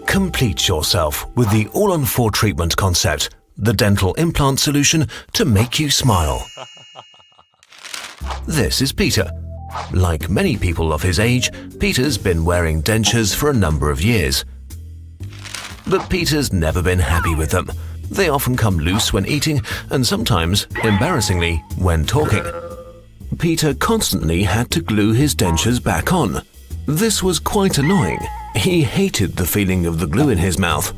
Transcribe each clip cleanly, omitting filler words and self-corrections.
Complete yourself with the All-on-4 treatment concept, the dental implant solution to make you smile. This is Peter. Like many people of his age, Peter's been wearing dentures for a number of years. But Peter's never been happy with them. They often come loose when eating and sometimes, embarrassingly, when talking. Peter constantly had to glue his dentures back on. This was quite annoying. He hated the feeling of the glue in his mouth.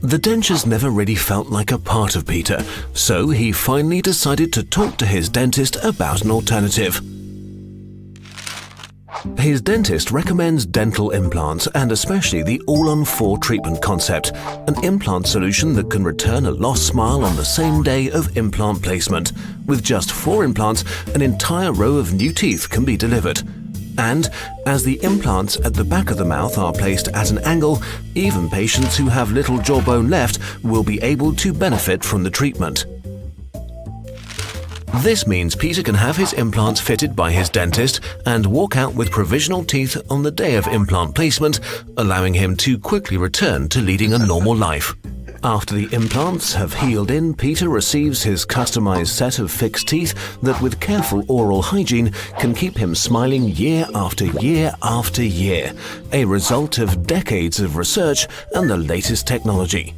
The dentures never really felt like a part of Peter, so he finally decided to talk to his dentist about an alternative. His dentist recommends dental implants and especially the All-on-4 treatment concept, an implant solution that can return a lost smile on the same day of implant placement. With just 4 implants, an entire row of new teeth can be delivered. And as the implants at the back of the mouth are placed at an angle, even patients who have little jawbone left will be able to benefit from the treatment. This means Peter can have his implants fitted by his dentist and walk out with provisional teeth on the day of implant placement, allowing him to quickly return to leading a normal life. After the implants have healed in, Peter receives his customized set of fixed teeth that with careful oral hygiene can keep him smiling year after year after year, a result of decades of research and the latest technology.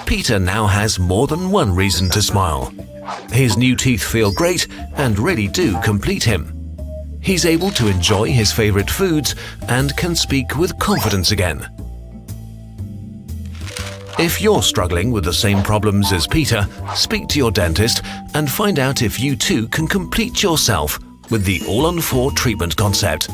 Peter now has more than one reason to smile. His new teeth feel great and really do complete him. He's able to enjoy his favorite foods and can speak with confidence again. If you're struggling with the same problems as Peter, speak to your dentist and find out if you too can complete yourself with the All-on-4 treatment concept.